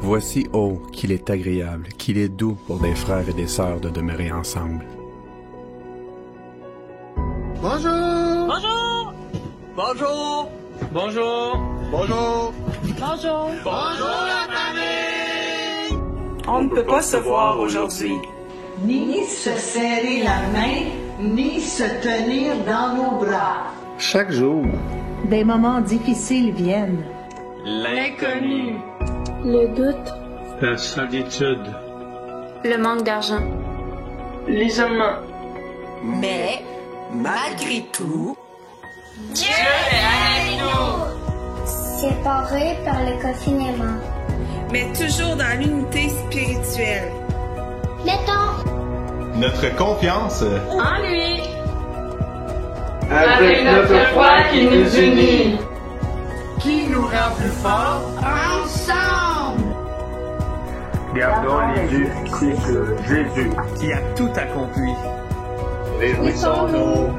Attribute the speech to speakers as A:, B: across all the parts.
A: Voici, oh, qu'il est agréable, qu'il est doux pour des frères et des sœurs de demeurer ensemble.
B: Bonjour!
C: Bonjour!
B: Bonjour!
C: Bonjour!
B: Bonjour!
C: Bonjour!
B: Bonjour la famille!
C: On ne peut pas se voir aujourd'hui.
D: Ni se serrer la main, ni se tenir dans nos bras.
E: Chaque jour,
F: des moments difficiles viennent.
C: L'inconnu.
G: Le doute.
H: La solitude.
G: Le manque d'argent.
C: L'isolement.
D: Mais, malgré tout,
C: Dieu est avec nous!
G: Séparés par le confinement.
I: Mais toujours dans l'unité spirituelle.
G: Le temps.
E: notre confiance
C: En lui! Avec notre foi qui nous unit!
B: Qui nous rend plus forts ensemble?
H: Gardons les yeux fixés sur Jésus,
A: Qui a tout accompli.
H: réjouissons-nous.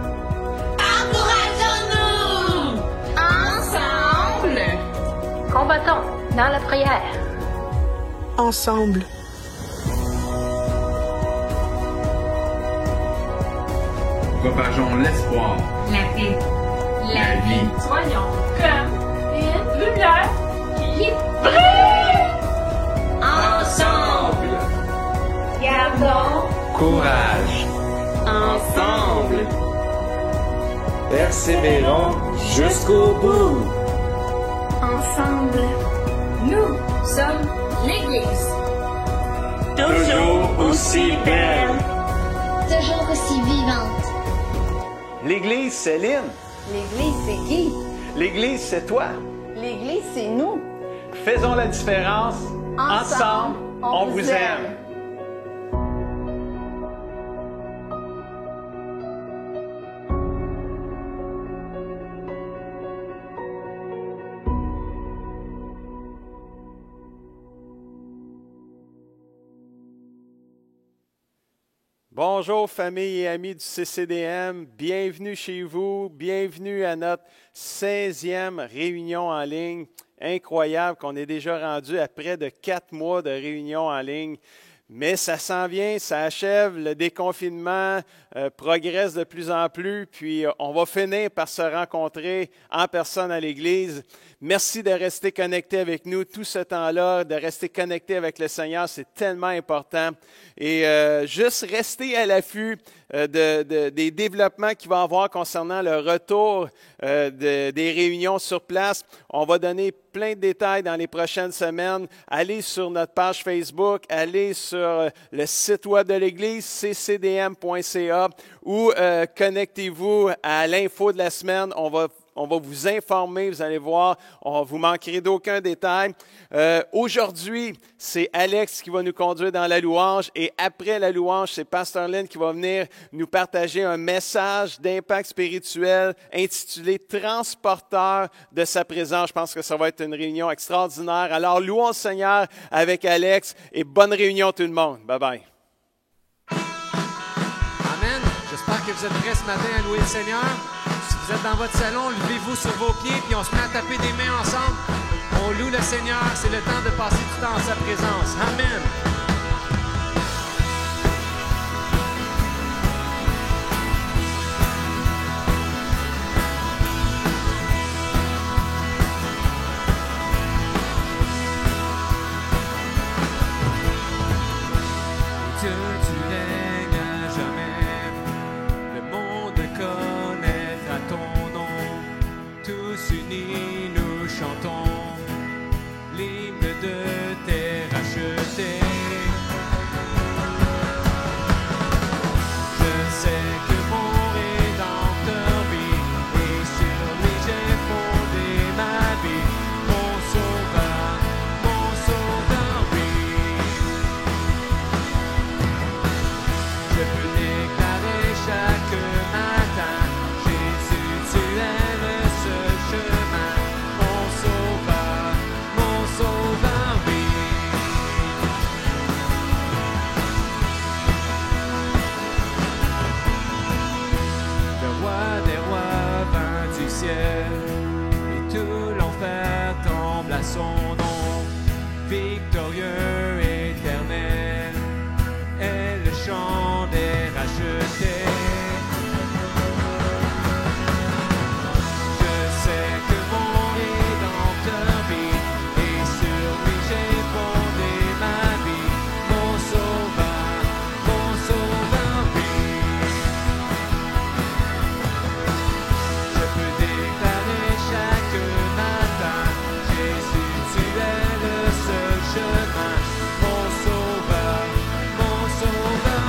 I: Encourageons-nous! Ensemble!
G: Combattons dans la prière.
I: Ensemble.
A: Propageons l'espoir,
G: La paix.
A: la vie.
C: Soyons comme une lumière qui brille!
I: Ensemble! Gardons
E: courage.
I: ensemble!
E: Persévérons jusqu'au bout.
G: Ensemble.
I: Nous sommes l'Église.
E: Toujours aussi belle.
G: Toujours aussi vivante.
J: L'Église, c'est Lynn.
D: l'Église, c'est qui?
J: L'Église, c'est toi.
D: L'Église, c'est nous.
J: Faisons la différence. Ensemble, on vous aime. Bonjour famille et amis du CCDM, bienvenue chez vous, bienvenue à notre 16e réunion en ligne. Incroyable qu'on est déjà rendu à près de 4 mois de réunion en ligne. Mais ça s'en vient, ça achève, le déconfinement progresse de plus en plus, puis on va finir par se rencontrer en personne à l'Église. Merci de rester connecté avec nous tout ce temps-là, de rester connecté avec le Seigneur, c'est tellement important. Et juste rester à l'affût des développements qu'il va y avoir concernant le retour des réunions sur place. On va donner plein de détails dans les prochaines semaines. Allez sur notre page Facebook, allez sur le site web de l'Église, ccdm.ca, ou connectez-vous à l'info de la semaine. On va vous informer, vous allez voir, vous manquerez d'aucun détail. Aujourd'hui, c'est Alex qui va nous conduire dans la louange, et après la louange, c'est Pasteur Lynn qui va venir nous partager un message d'impact spirituel intitulé « Transporteur de sa présence ». Je pense que ça va être une réunion extraordinaire. Alors, louons le Seigneur avec Alex, et bonne réunion tout le monde. Bye-bye.
K: Amen. J'espère que vous êtes prêts ce matin à louer le Seigneur. Si vous êtes dans votre salon, levez-vous sur vos pieds puis on se met à taper des mains ensemble. On loue le Seigneur. C'est le temps de passer du temps en sa présence. Amen. Dieu, tu règnes à jamais. Le monde connaîtra ton nom. Tous unis, nous chantons l'hymne de tes rachetés. Je sais que mon Rédempteur vit, et sur lui j'ai fondé ma vie. Mon sauveur vit. Je peux déclarer chaque matin, Jésus, tu es le seul chemin. Mon sauveur vit. Le roi des rois vint du ciel, et tout l'enfer tremble à son nom. Victorieux glorieux, éternel, est le chant des rachetés. Je sais que mon Rédempteur vit, et sur lui j'ai fondé ma vie. Mon Sauveur vit. Je peux déclarer chaque matin, Jésus, tu es le seul chemin. Mon Sauveur vit. Mon Sauveur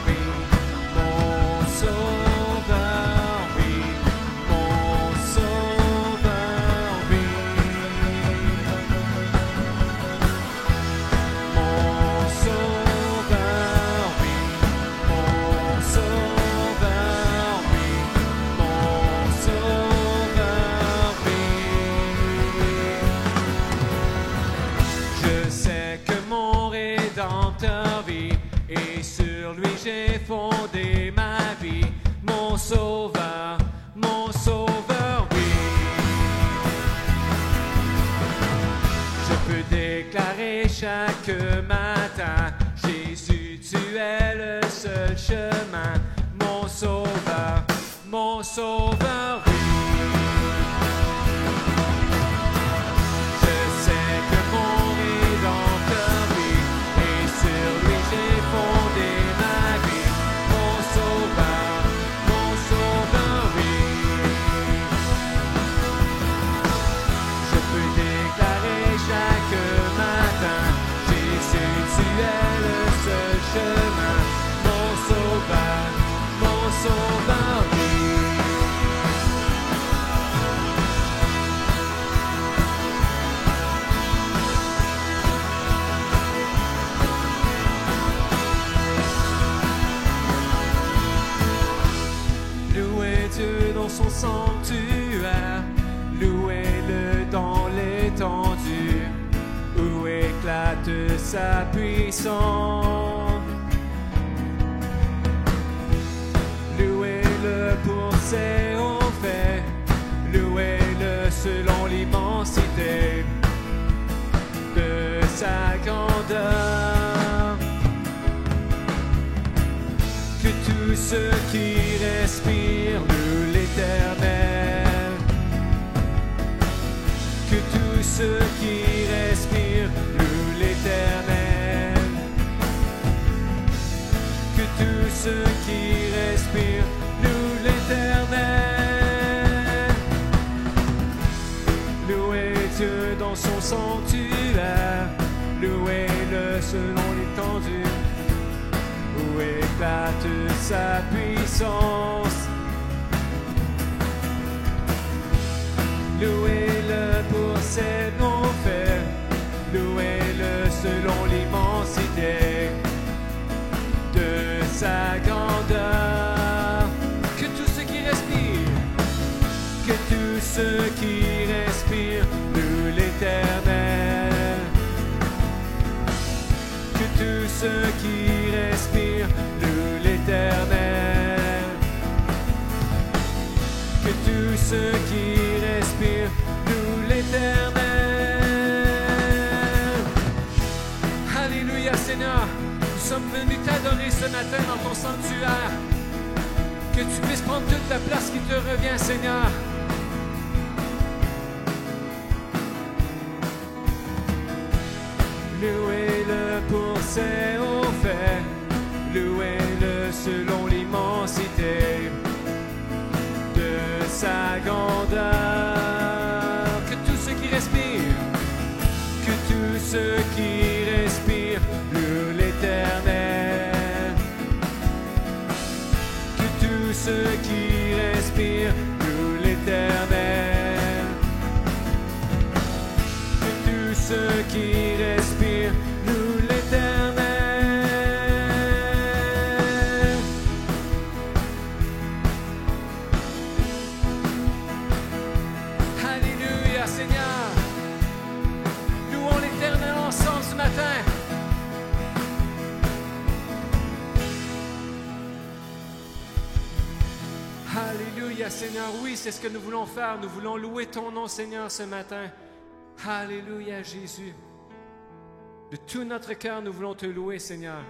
K: vit, mon Sauveur vit, mon Sauveur vit. Mon Sauveur vit, mon Sauveur vit, mon Sauveur vit. Je sais que mon Rédempteur vit, et sur lui j'ai fondé ma vie. Mon Sauveur vit. Je peux déclarer chaque matin, Jésus, tu es le seul chemin. Mon Sauveur vit. Je sais que mon Rédempteur vit, et sur lui j'ai fondé ma vie. Mon Sauveur vit. Je peux déclarer chaque matin, Jésus, tu es le seul chemin. Mon Sauveur vit. Louez Dieu dans son sanctuaire, louez-le dans l'étendue, où éclate sa puissance. Louez-le pour ses hauts faits, louez-le selon l'immensité de sa grandeur. Que tous ceux qui respirent louent l'Éternel. Que tous ceux qui respirent louent l'Éternel. Que tous ceux qui respirent louent l'Éternel. Louez Dieu dans son sanctuaire, louez-le selon l'étendue, où éclate sa puissance. Louez-le pour ses bons faits, louez-le selon l'immensité de sa grandeur. Que tous ceux qui respirent, que tous ceux qui respirent louent l'Éternel. Que tous ceux qui respirent louent l'Éternel. Que tous ceux qui respirent louent l'Éternel. Alléluia Seigneur, nous sommes venus t'adorer ce matin dans ton sanctuaire. Que tu puisses prendre toute la place qui te revient Seigneur. Louez-le pour ses hauts faits, louez-le selon l'immensité de sa grandeur. Que tous ceux qui respirent, que tous ceux qui respirent louent l'Éternel. Que tous ceux ceux qui respirent, loue l'Éternel. Alléluia, Seigneur. Louons l'Éternel ensemble ce matin. Alléluia, Seigneur. Oui, c'est ce que nous voulons faire. Nous voulons louer ton nom, Seigneur, ce matin. Alléluia, Jésus. De tout notre cœur, nous voulons te louer, Seigneur.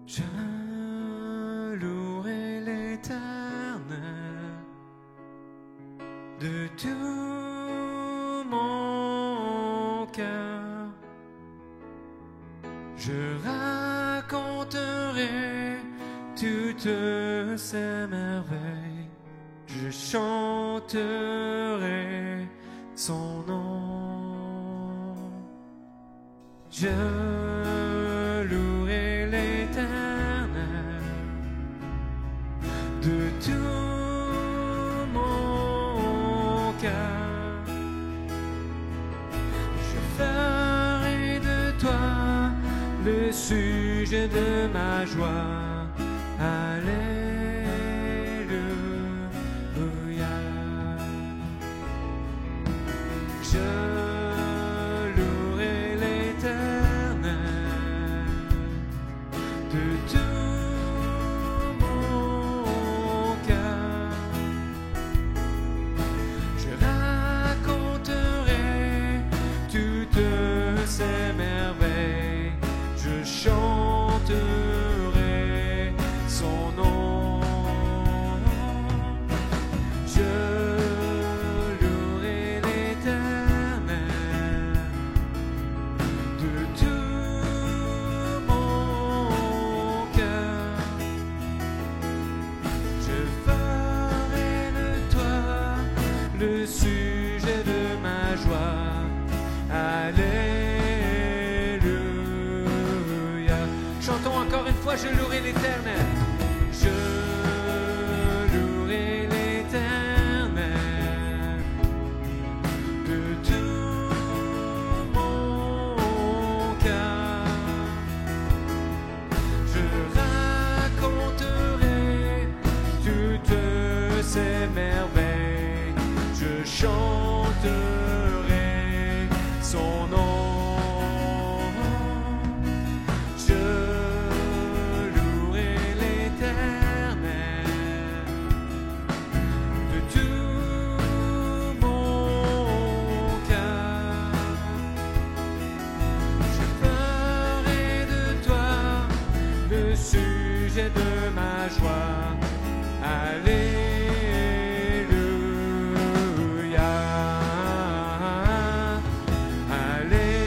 K: Je louerai l'Éternel de tout mon cœur. Je raconterai toutes ses merveilles, je chanterai son nom. Je louerai l'Éternel de tout mon cœur. Je ferai de toi le sujet de ma joie. Alléluia. Je louerai l'Éternel de tout mon cœur. Je raconterai toutes ses merveilles, je chanterai son nom. Je louerai l'Éternel de tout mon cœur. Je ferai de toi le sujet de ma joie. Alléluia. Chantons encore une fois, je louerai l'Éternel. Je louerai l'Éternel de tout mon cœur. Je raconterai toutes ses merveilles, je chanterai son nom. Je louerai l'Éternel de tout mon cœur. Je ferai de toi le sujet de ma joie. Alléluia. Alléluia.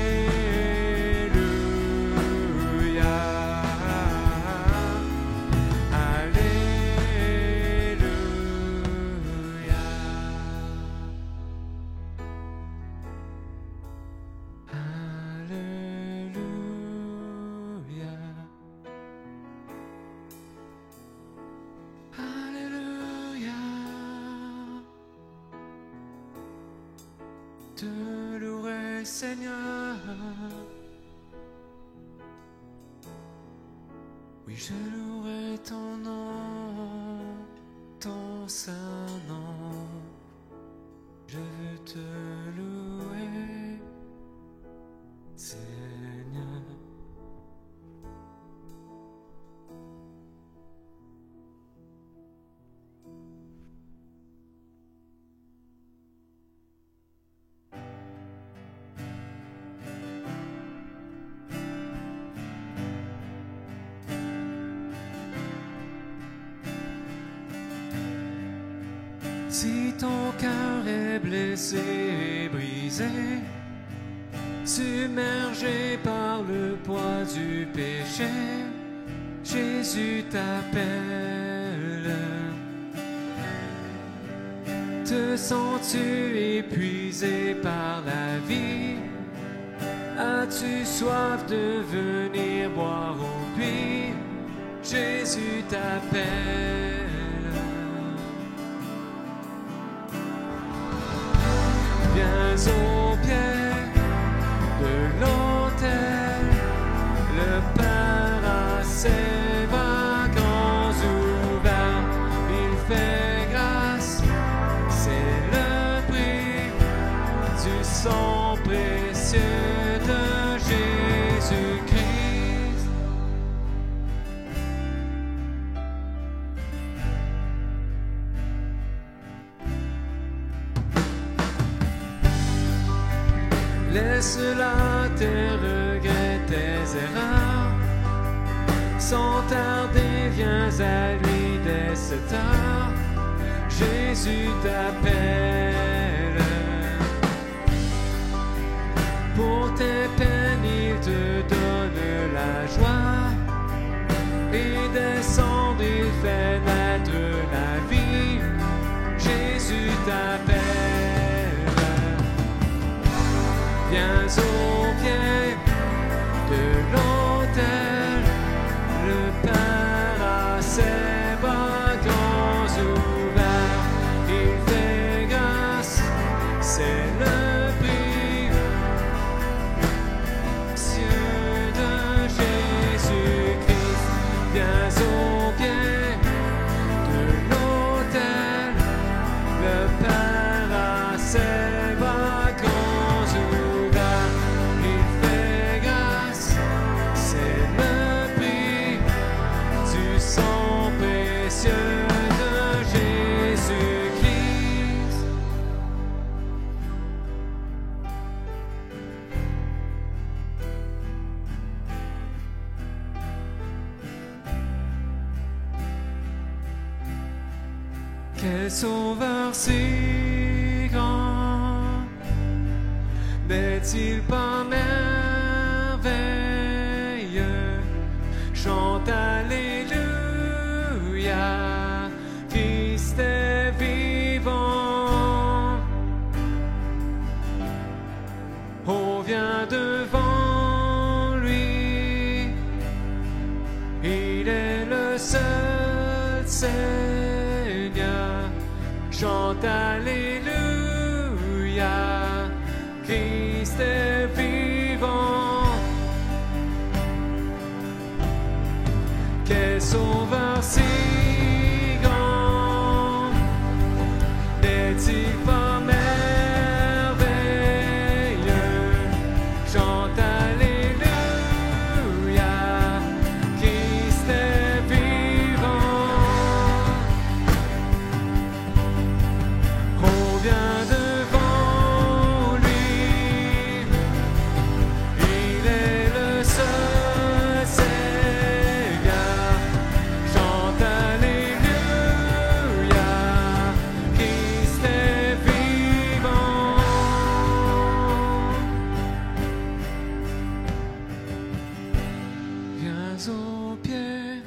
K: Alléluia. Te louerai, Seigneur. Oui, je louerai ton nom, ton saint nom. Je veux te louer, Seigneur. Si ton cœur est blessé et brisé, submergé par le poids du péché, Jésus t'appelle. Te sens-tu épuisé par la vie? As-tu soif de venir boire au puits? Jésus t'appelle. au pied de l'autel, le Père a ses bras grands ouverts, il fait grâce, c'est le prix du sang précieux de Jésus-Christ. Laisse-la tes regrets, tes erreurs. Sans tarder, viens à lui dès cette heure. Jésus t'appelle. Pour tes peines, il te donne la joie. Et descendre, il fait naître la vie. Jésus t'appelle. Viens au pied de l'autel, le Père a ses bras grands ouverts, il fait grâce, c'est le prix précieux de Jésus-Christ. Viens au pied de l'autel, le Père a ses bras grands ouverts, il fait grâce, c'est le prix du sang précieux de Jésus-Christ. Quel sauveur si grand, n'est-il pas merveilleux? Chante Alléluia, Christ est vivant. On vient devant lui, il est le seul Seigneur. Chante Alléluia, Christ est vivant. Quel sauveur si grand, n'est-il pas merveilleux? Chante Alléluia, Christ est vivant. On vient devant lui, il est le seul Seigneur. Chante Alléluia, Christ est vivant. Viens au pied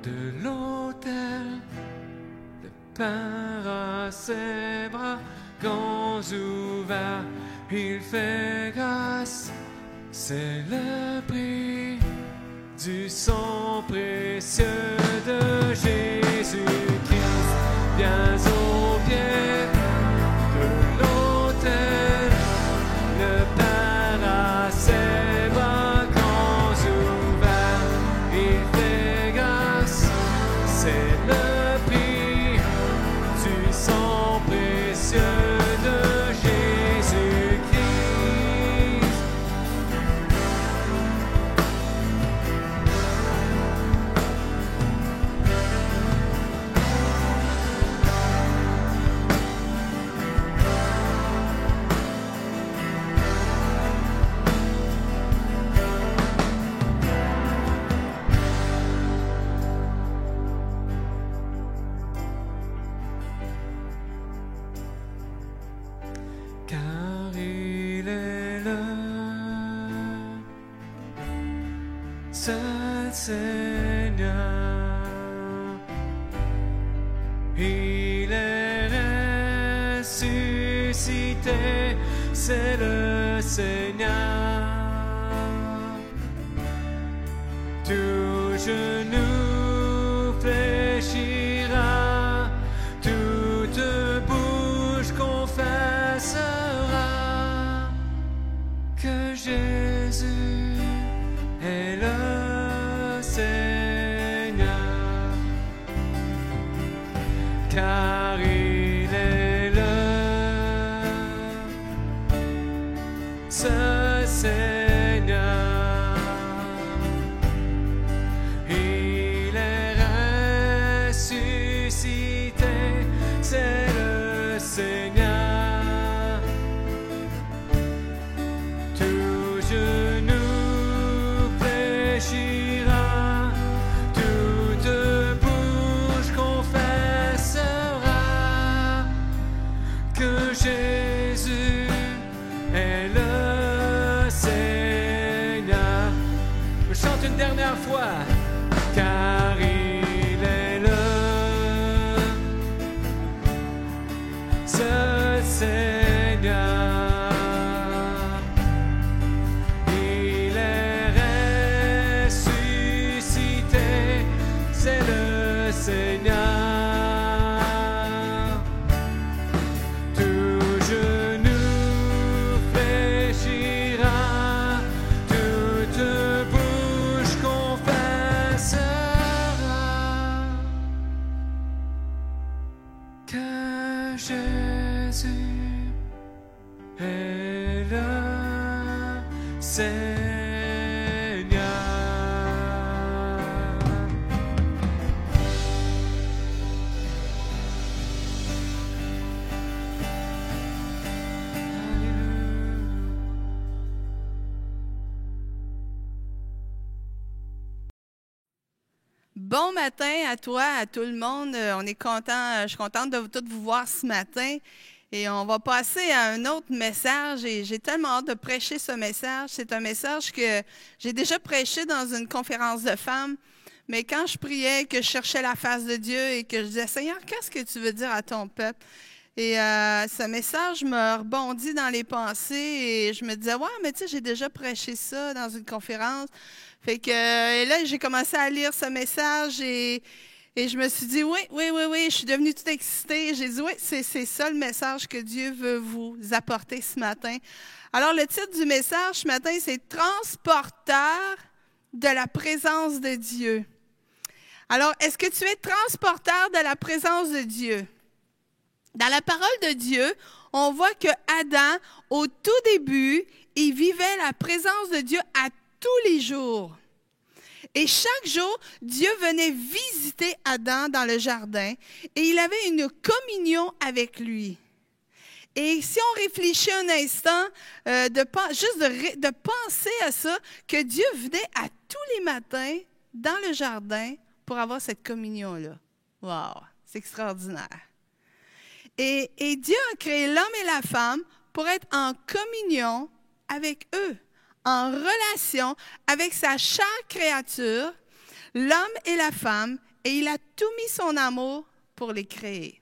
K: de l'autel, le Père a ses bras grands ouverts, il fait grâce, c'est le prix du sang précieux de Jésus-Christ. Viens au pied de l'autel, le Père a ses bras grands ouverts, il fait grâce, c'est le prix du sang précieux de Jésus-Christ. Car il est le seul Seigneur, il est ressuscité, c'est le Seigneur. Tout genou fléchira, toute bouche confessera car il est là, ce Seigneur. Il est ressuscité, c'est le Seigneur. Tout genou fléchira, toute bouche confessera que Jésus est le Seigneur. Je chante une dernière fois. Car il est là, ce Seigneur. Il est ressuscité, c'est le Seigneur. Tout genou fléchira, toute bouche confessera que Jésus est le Seigneur.
L: Bon matin à toi, à tout le monde. On est content, je suis contente de tous vous voir ce matin. Et on va passer à un autre message. Et j'ai tellement hâte de prêcher ce message. C'est un message que j'ai déjà prêché dans une conférence de femmes. Mais quand je priais, que je cherchais la face de Dieu et que je disais, Seigneur, qu'est-ce que tu veux dire à ton peuple? Et ce message me rebondit dans les pensées et je me disais, ouais, mais tu sais, j'ai déjà prêché ça dans une conférence. Fait que, et là, j'ai commencé à lire ce message et je me suis dit, oui, je suis devenue toute excitée. J'ai dit, oui, c'est ça le message que Dieu veut vous apporter ce matin. Alors, le titre du message ce matin, c'est « Transporteur de la présence de Dieu ». Alors, est-ce que tu es transporteur de la présence de Dieu? Dans la parole de Dieu, on voit que Adam, au tout début, il vivait la présence de Dieu à tous les jours. Et chaque jour, Dieu venait visiter Adam dans le jardin et il avait une communion avec lui. Et si on réfléchit un instant, de penser à ça, que Dieu venait à tous les matins dans le jardin pour avoir cette communion-là. Wow, c'est extraordinaire. Et Dieu a créé l'homme et la femme pour être en communion avec eux, en relation avec sa chère créature, l'homme et la femme, et il a tout mis son amour pour les créer.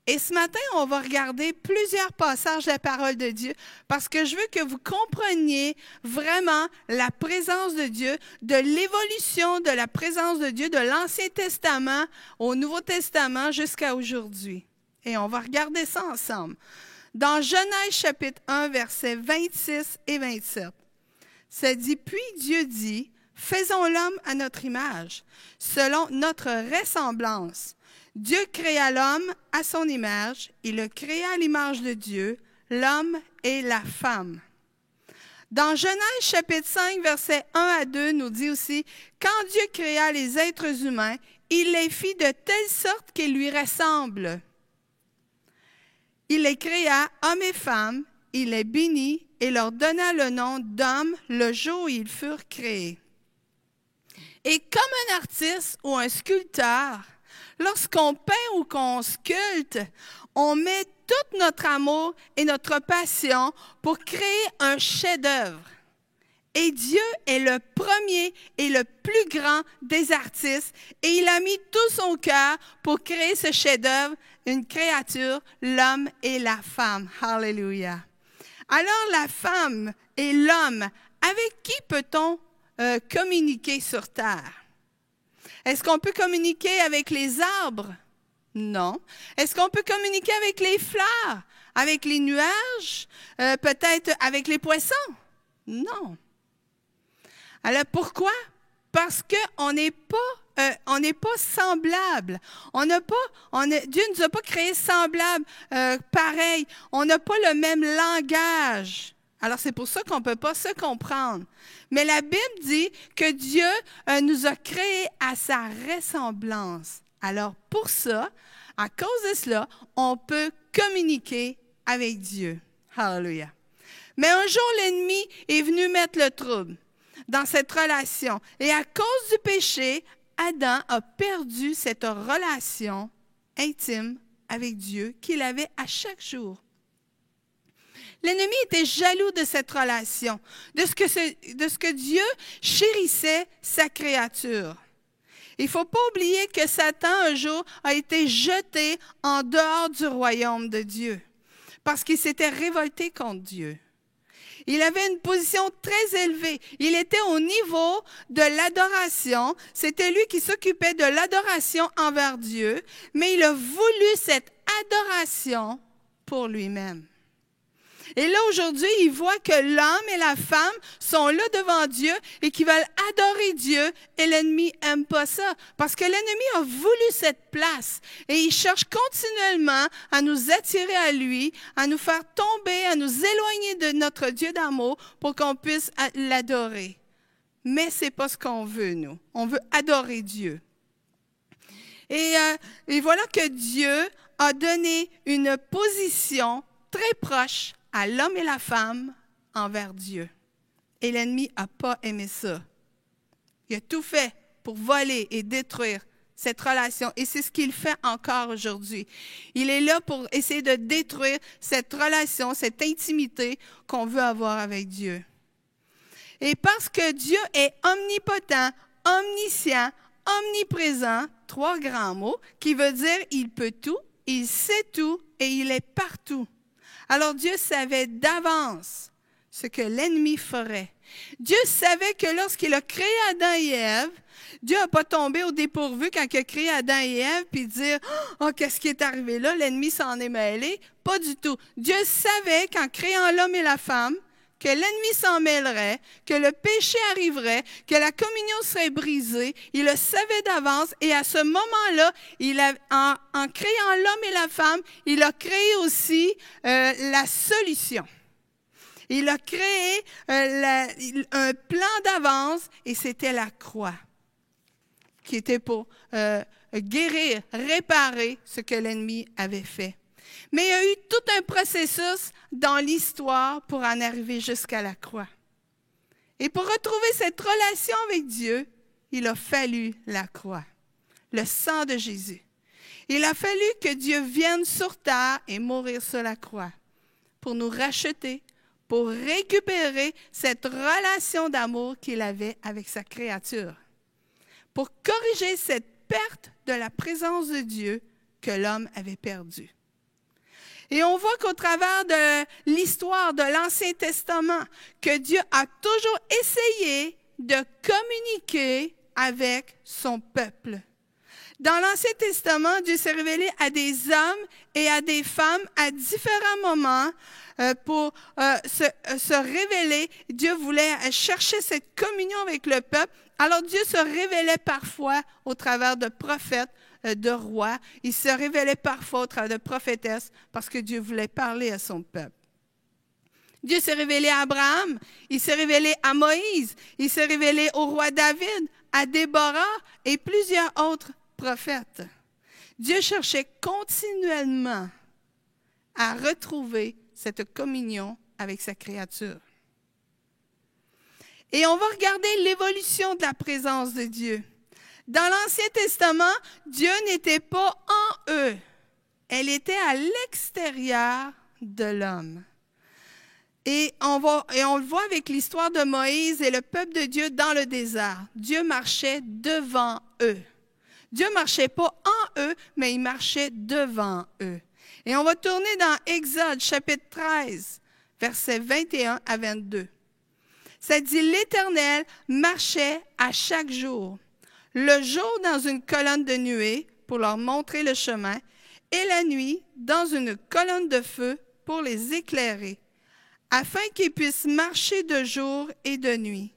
L: Et ce matin, on va regarder plusieurs passages de la parole de Dieu parce que je veux que vous compreniez vraiment la présence de Dieu, de l'évolution de la présence de Dieu de l'Ancien Testament au Nouveau Testament jusqu'à aujourd'hui. Et on va regarder ça ensemble. Dans Genèse chapitre 1, versets 26 et 27, ça dit, « Puis Dieu dit, faisons l'homme à notre image, selon notre ressemblance. Dieu créa l'homme à son image, il le créa à l'image de Dieu, l'homme et la femme. » Dans Genèse chapitre 5, versets 1 à 2, nous dit aussi, « Quand Dieu créa les êtres humains, il les fit de telle sorte qu'ils lui ressemblent. Il les créa, hommes et femmes, il les bénit et leur donna le nom d'hommes le jour où ils furent créés. Et comme un artiste ou un sculpteur, lorsqu'on peint ou qu'on sculpte, on met tout notre amour et notre passion pour créer un chef-d'œuvre. Et Dieu est le premier et le plus grand des artistes et il a mis tout son cœur pour créer ce chef-d'œuvre, une créature, l'homme et la femme. Alléluia. Alors la femme et l'homme, avec qui peut-on communiquer sur terre? Est-ce qu'on peut communiquer avec les arbres? Non. Est-ce qu'on peut communiquer avec les fleurs? Avec les nuages? Peut-être avec les poissons? Non. Alors pourquoi? Parce qu'on n'est pas on n'est pas semblables. Dieu ne nous a pas créés semblables, pareils. On n'a pas le même langage. Alors, c'est pour ça qu'on ne peut pas se comprendre. Mais la Bible dit que Dieu nous a créés à sa ressemblance. Alors, pour ça, à cause de cela, on peut communiquer avec Dieu. Alléluia. Mais un jour, l'ennemi est venu mettre le trouble dans cette relation. Et à cause du péché, Adam a perdu cette relation intime avec Dieu qu'il avait à chaque jour. L'ennemi était jaloux de cette relation, de ce que Dieu chérissait sa créature. Il ne faut pas oublier que Satan, un jour, a été jeté en dehors du royaume de Dieu parce qu'il s'était révolté contre Dieu. Il avait une position très élevée. Il était au niveau de l'adoration. C'était lui qui s'occupait de l'adoration envers Dieu, mais il a voulu cette adoration pour lui-même. Et là, aujourd'hui, il voit que l'homme et la femme sont là devant Dieu et qu'ils veulent adorer Dieu. Et l'ennemi n'aime pas ça parce que l'ennemi a voulu cette place. Et il cherche continuellement à nous attirer à lui, à nous faire tomber, à nous éloigner de notre Dieu d'amour pour qu'on puisse l'adorer. Mais ce n'est pas ce qu'on veut, nous. On veut adorer Dieu. Et voilà que Dieu a donné une position très proche à l'homme et la femme envers Dieu. Et l'ennemi n'a pas aimé ça. Il a tout fait pour voler et détruire cette relation. Et c'est ce qu'il fait encore aujourd'hui. Il est là pour essayer de détruire cette relation, cette intimité qu'on veut avoir avec Dieu. Et parce que Dieu est omnipotent, omniscient, omniprésent, 3 grands mots, qui veut dire il peut tout, il sait tout et il est partout. Alors Dieu savait d'avance ce que l'ennemi ferait. Dieu savait que lorsqu'il a créé Adam et Ève, Dieu n'a pas tombé au dépourvu quand il a créé Adam et Ève puis dire « Oh, qu'est-ce qui est arrivé là? L'ennemi s'en est mêlé. » Pas du tout. Dieu savait qu'en créant l'homme et la femme, que l'ennemi s'en mêlerait, que le péché arriverait, que la communion serait brisée. Il le savait d'avance et à ce moment-là, en créant l'homme et la femme, il a créé aussi la solution. Il a créé un plan d'avance et c'était la croix qui était pour guérir, réparer ce que l'ennemi avait fait. Mais il y a eu tout un processus dans l'histoire pour en arriver jusqu'à la croix. Et pour retrouver cette relation avec Dieu, il a fallu la croix, le sang de Jésus. Il a fallu que Dieu vienne sur terre et mourir sur la croix pour nous racheter, pour récupérer cette relation d'amour qu'il avait avec sa créature, pour corriger cette perte de la présence de Dieu que l'homme avait perdue. Et on voit qu'au travers de l'histoire de l'Ancien Testament, que Dieu a toujours essayé de communiquer avec son peuple. Dans l'Ancien Testament, Dieu s'est révélé à des hommes et à des femmes à différents moments pour se révéler. Dieu voulait chercher cette communion avec le peuple. Alors Dieu se révélait parfois au travers de prophètes, de rois. Il se révélait parfois au travers de prophétesses parce que Dieu voulait parler à son peuple. Dieu s'est révélé à Abraham, il s'est révélé à Moïse, il s'est révélé au roi David, à Déborah et plusieurs autres prophètes. Dieu cherchait continuellement à retrouver cette communion avec sa créature. Et on va regarder l'évolution de la présence de Dieu. Dans l'Ancien Testament, Dieu n'était pas en eux. Elle était à l'extérieur de l'homme. Et on le voit avec l'histoire de Moïse et le peuple de Dieu dans le désert. Dieu marchait devant eux. Dieu ne marchait pas en eux, mais il marchait devant eux. Et on va tourner dans Exode, chapitre 13, versets 21 à 22. Ça dit, l'Éternel marchait à chaque jour, le jour dans une colonne de nuée pour leur montrer le chemin, et la nuit dans une colonne de feu pour les éclairer, afin qu'ils puissent marcher de jour et de nuit.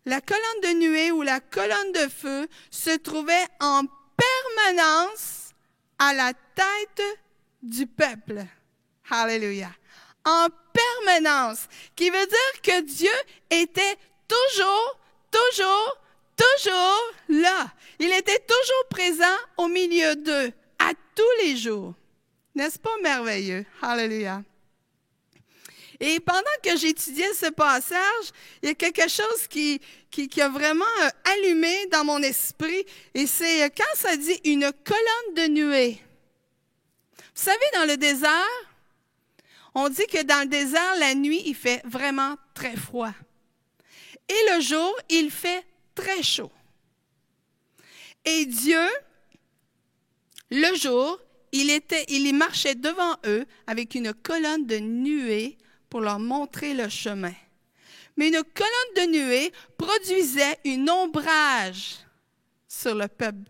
L: la colonne de nuée ou la colonne de feu se trouvait en permanence à la tête du peuple. Alléluia. En permanence, qui veut dire que Dieu était toujours là. Il était toujours présent au milieu d'eux, à tous les jours. N'est-ce pas merveilleux? Alléluia. Et pendant que j'étudiais ce passage, il y a quelque chose qui a vraiment allumé dans mon esprit. Et c'est quand ça dit une colonne de nuée. Vous savez, dans le désert, on dit que dans le désert, la nuit, il fait vraiment très froid. Et le jour, il fait très chaud. Et Dieu, le jour, il marchait devant eux avec une colonne de nuée pour leur montrer le chemin. Mais une colonne de nuée produisait une ombrage sur le peuple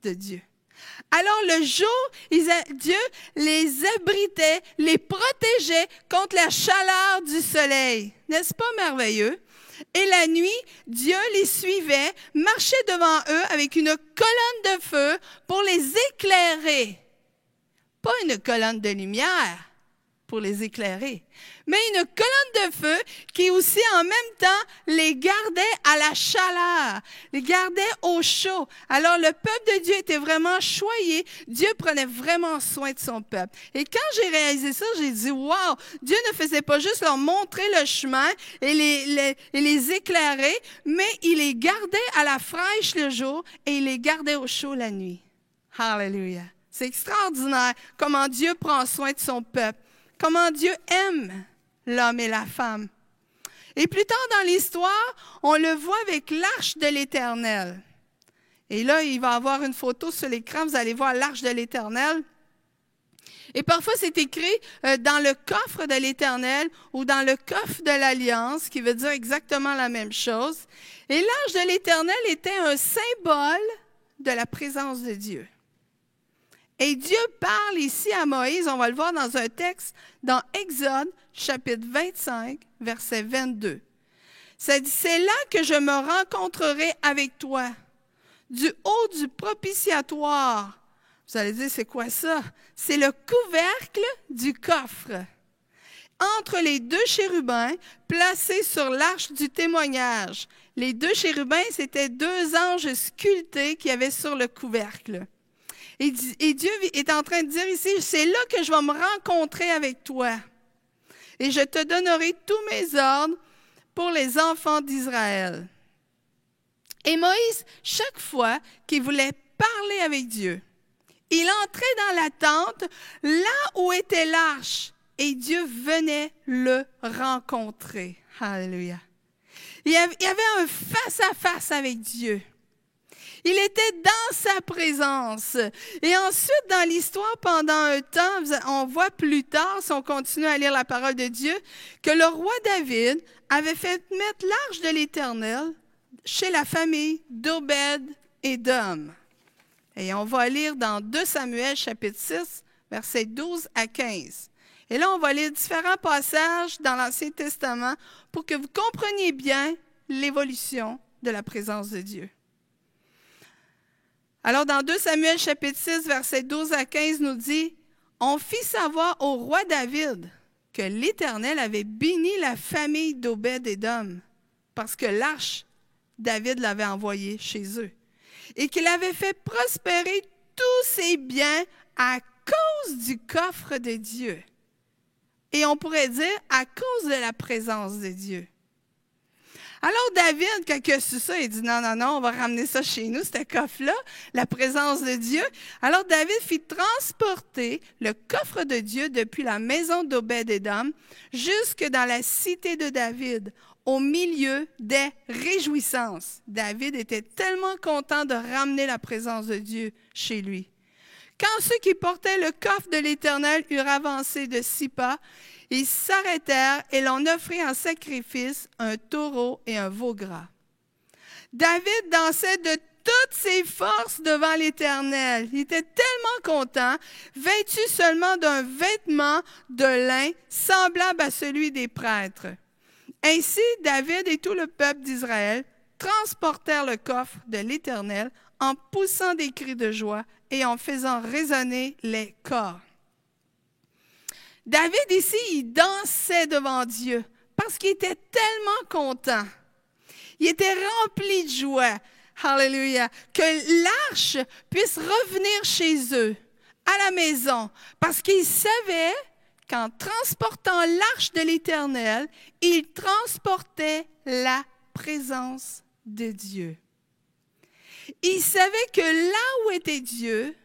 L: de Dieu. Alors le jour, Dieu les abritait, les protégeait contre la chaleur du soleil. N'est-ce pas merveilleux? Et la nuit, Dieu les suivait, marchait devant eux avec une colonne de feu pour les éclairer. Pas une colonne de lumière pour les éclairer, mais une colonne de feu qui aussi en même temps les gardait à la chaleur, les gardait au chaud. Alors le peuple de Dieu était vraiment choyé. Dieu prenait vraiment soin de son peuple. Et quand j'ai réalisé ça, j'ai dit, wow, Dieu ne faisait pas juste leur montrer le chemin et les éclairer, mais il les gardait à la fraîche le jour et il les gardait au chaud la nuit. Hallelujah. C'est extraordinaire comment Dieu prend soin de son peuple. Comment Dieu aime l'homme et la femme. Et plus tard dans l'histoire, on le voit avec l'arche de l'Éternel. Et là, il va y avoir une photo sur l'écran, vous allez voir l'arche de l'Éternel. Et parfois, c'est écrit dans le coffre de l'Éternel ou dans le coffre de l'Alliance, qui veut dire exactement la même chose. Et l'arche de l'Éternel était un symbole de la présence de Dieu. Et Dieu parle ici à Moïse, on va le voir dans un texte, dans Exode, chapitre 25, verset 22. Ça dit, « C'est là que je me rencontrerai avec toi, du haut du propitiatoire. » Vous allez dire, c'est quoi ça? C'est le couvercle du coffre. Entre les deux chérubins, placés sur l'arche du témoignage. Les deux chérubins, c'était deux anges sculptés qu'il y avait sur le couvercle. Et Dieu est en train de dire ici, c'est là que je vais me rencontrer avec toi. Et je te donnerai tous mes ordres pour les enfants d'Israël. Et Moïse, chaque fois qu'il voulait parler avec Dieu, il entrait dans la tente, là où était l'arche, et Dieu venait le rencontrer. Alléluia. Il y avait un face-à-face avec Dieu. Il était dans sa présence. Et ensuite, dans l'histoire, pendant un temps, on voit plus tard, si on continue à lire la parole de Dieu, que le roi David avait fait mettre l'arche de l'Éternel chez la famille d'Obed et d'Om. Et on va lire dans 2 Samuel, chapitre 6, versets 12 à 15. Et là, on va lire différents passages dans l'Ancien Testament pour que vous compreniez bien l'évolution de la présence de Dieu. Alors, dans 2 Samuel, chapitre 6, versets 12 à 15, nous dit, « On fit savoir au roi David que l'Éternel avait béni la famille d'Obed-Édom, parce que l'arche, David l'avait envoyée chez eux, et qu'il avait fait prospérer tous ses biens à cause du coffre de Dieu. » Et on pourrait dire, à cause de la présence de Dieu. Alors David, quand il a su ça, il dit non, on va ramener ça chez nous, ce coffre-là, la présence de Dieu. Alors David fit transporter le coffre de Dieu depuis la maison d'Obed-Édom jusque dans la cité de David, au milieu des réjouissances. David était tellement content de ramener la présence de Dieu chez lui. Quand ceux qui portaient le coffre de l'Éternel eurent avancé de 6 pas, ils s'arrêtèrent et l'on offrit en sacrifice un taureau et un veau gras. David dansait de toutes ses forces devant l'Éternel. Il était tellement content, vêtu seulement d'un vêtement de lin semblable à celui des prêtres. Ainsi, David et tout le peuple d'Israël transportèrent le coffre de l'Éternel en poussant des cris de joie et en faisant résonner les corps. David ici, il dansait devant Dieu parce qu'il était tellement content. Il était rempli de joie. Alléluia. Que l'arche puisse revenir chez eux, à la maison, parce qu'il savait qu'en transportant l'arche de l'Éternel, il transportait la présence de Dieu. Il savait que là où était Dieu,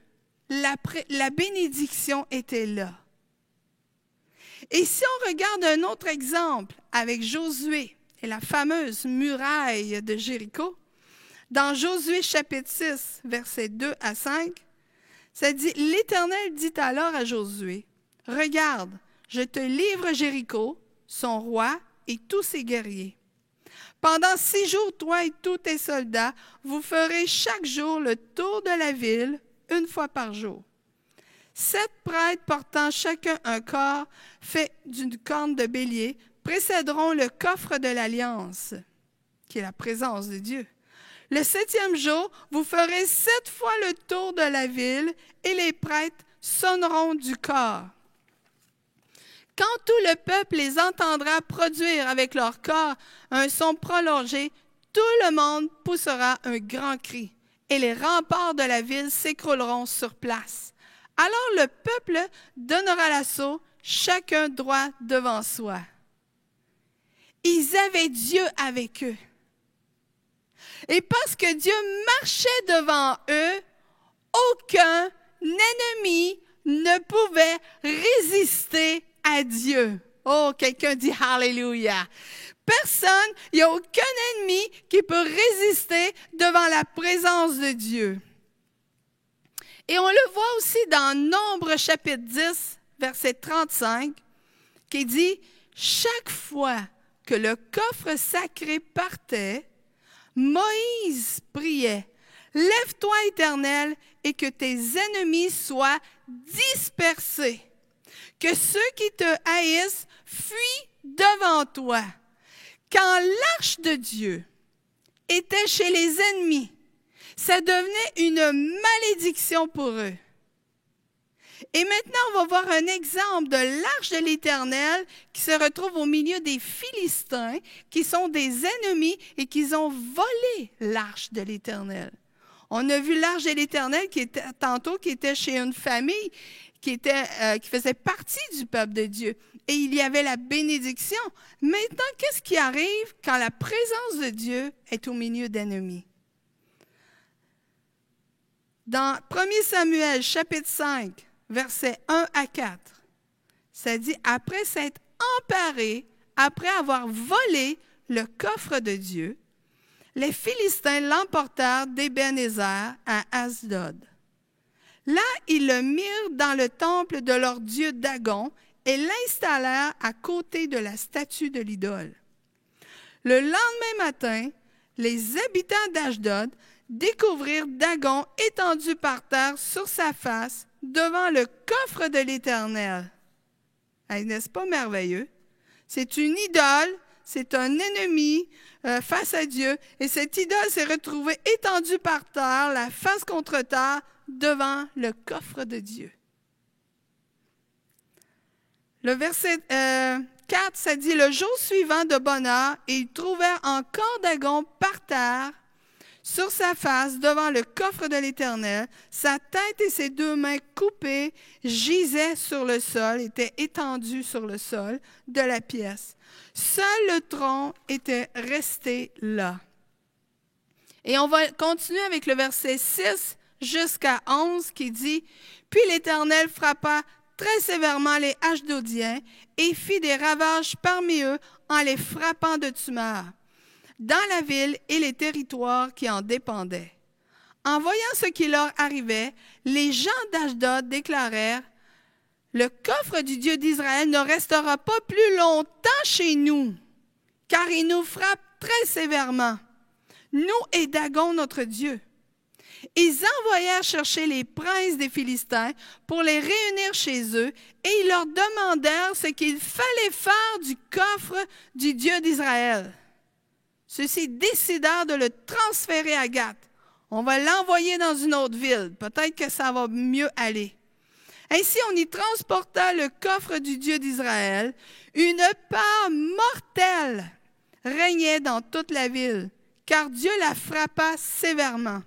L: la bénédiction était là. Et si on regarde un autre exemple avec Josué et la fameuse muraille de Jéricho, dans Josué chapitre 6, versets 2 à 5, ça dit, « L'Éternel dit alors à Josué, « Regarde, je te livre Jéricho, son roi et tous ses guerriers. Pendant 6 jours, toi et tous tes soldats, vous ferez chaque jour le tour de la ville, une fois par jour. 7 prêtres portant chacun un corps fait d'une corne de bélier précéderont le coffre de l'Alliance, qui est la présence de Dieu. Le 7e jour, vous ferez 7 fois le tour de la ville et les prêtres sonneront du corps. Quand tout le peuple les entendra produire avec leur corps un son prolongé, tout le monde poussera un grand cri et les remparts de la ville s'écrouleront sur place. Alors le peuple donnera l'assaut, chacun droit devant soi. » Ils avaient Dieu avec eux. Et parce que Dieu marchait devant eux, aucun ennemi ne pouvait résister à Dieu. Oh, quelqu'un dit Alléluia. Personne, il n'y a aucun ennemi qui peut résister devant la présence de Dieu. Et on le voit aussi dans Nombre chapitre 10, verset 35, qui dit « Chaque fois que le coffre sacré partait, Moïse priait, « Lève-toi, Éternel, et que tes ennemis soient dispersés, que ceux qui te haïssent fuient devant toi. » Quand l'arche de Dieu était chez les ennemis, ça devenait une malédiction pour eux. Et maintenant, on va voir un exemple de l'arche de l'Éternel qui se retrouve au milieu des Philistins, qui sont des ennemis et qui ont volé l'arche de l'Éternel. On a vu l'arche de l'Éternel qui était chez une famille qui faisait partie du peuple de Dieu. Et il y avait la bénédiction. Maintenant, qu'est-ce qui arrive quand la présence de Dieu est au milieu d'ennemis? Dans 1 Samuel, chapitre 5, versets 1 à 4, ça dit « Après s'être emparés, après avoir volé le coffre de Dieu, les Philistins l'emportèrent d'Ébenézer à Asdod. Là, ils le mirent dans le temple de leur dieu Dagon et l'installèrent à côté de la statue de l'idole. Le lendemain matin, les habitants d'Asdod découvrirent Dagon étendu par terre sur sa face devant le coffre de l'Éternel. N'est-ce pas merveilleux? C'est une idole, c'est un ennemi face à Dieu, et cette idole s'est retrouvée étendue par terre, la face contre terre, devant le coffre de Dieu. Le verset 4, ça dit « Le jour suivant de bonne heure, ils trouvèrent encore Dagon par terre, sur sa face, devant le coffre de l'Éternel. Sa tête et ses 2 mains coupées gisaient sur le sol, étaient étendues sur le sol de la pièce. Seul le tronc était resté là. » Et on va continuer avec le verset 6 jusqu'à 11 qui dit « Puis l'Éternel frappa très sévèrement les Ashdodiens et fit des ravages parmi eux en les frappant de tumeurs dans la ville et les territoires qui en dépendaient. En voyant ce qui leur arrivait, les gens d'Ashdod déclarèrent « Le coffre du Dieu d'Israël ne restera pas plus longtemps chez nous, car il nous frappe très sévèrement, nous et Dagon notre Dieu. » Ils envoyèrent chercher les princes des Philistins pour les réunir chez eux, et ils leur demandèrent ce qu'il fallait faire du coffre du Dieu d'Israël. Ceux-ci décidèrent de le transférer à Gath. On va l'envoyer dans une autre ville. Peut-être que ça va mieux aller. Ainsi, on y transporta le coffre du Dieu d'Israël. Une peur mortelle régnait dans toute la ville, car Dieu la frappa sévèrement.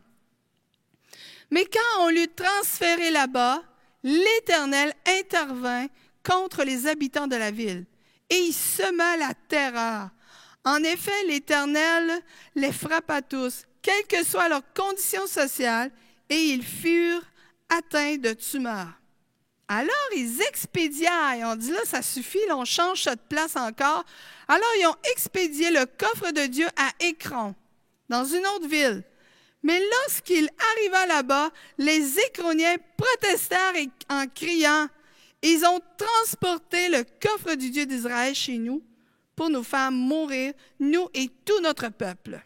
L: Mais quand on l'eut transféré là-bas, l'Éternel intervint contre les habitants de la ville, et il sema la terreur. En effet, l'Éternel les frappa tous, quelle que soit leur condition sociale, et ils furent atteints de tumeurs. Alors, ils expédièrent, et on dit là, ça suffit, là, on change ça de place encore. Alors, ils ont expédié le coffre de Dieu à Écron, dans une autre ville. Mais lorsqu'il arriva là-bas, les Écroniens protestèrent en criant, « Ils ont transporté le coffre du Dieu d'Israël chez nous pour nous faire mourir, nous et tout notre peuple. »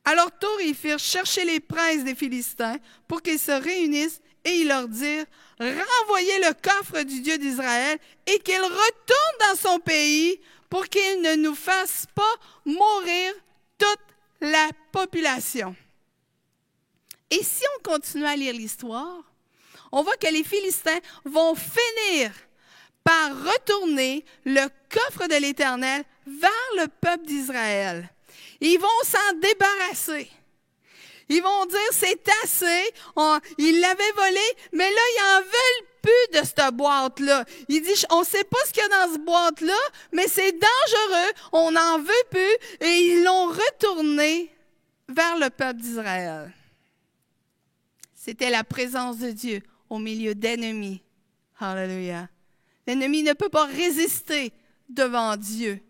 L: À leur tour, ils firent chercher les princes des Philistins pour qu'ils se réunissent et ils leur dirent, « Renvoyez le coffre du Dieu d'Israël et qu'il retourne dans son pays pour qu'il ne nous fasse pas mourir toute la population. » Et si on continue à lire l'histoire, on voit que les Philistins vont finir par retourner le coffre de l'Éternel vers le peuple d'Israël. Ils vont s'en débarrasser. Ils vont dire, c'est assez, ils l'avaient volé, mais là, ils n'en veulent plus de cette boîte-là. Ils disent, on ne sait pas ce qu'il y a dans cette boîte-là, mais c'est dangereux, on n'en veut plus, et ils l'ont retourné vers le peuple d'Israël. C'était la présence de Dieu au milieu d'ennemis. Alléluia. L'ennemi ne peut pas résister devant Dieu.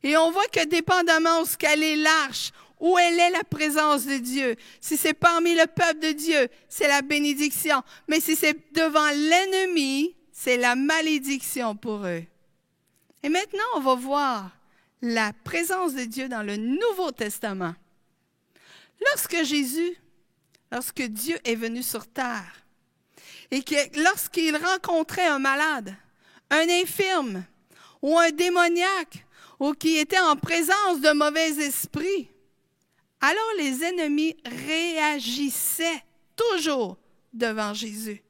L: Et on voit que dépendamment où qu'elle est l'arche, où elle est la présence de Dieu, si c'est parmi le peuple de Dieu, c'est la bénédiction. Mais si c'est devant l'ennemi, c'est la malédiction pour eux. Et maintenant, on va voir la présence de Dieu dans le Nouveau Testament. Lorsque Dieu est venu sur terre, et que lorsqu'il rencontrait un malade, un infirme, ou un démoniaque, ou qui était en présence de mauvais esprits, alors les ennemis réagissaient toujours devant Jésus.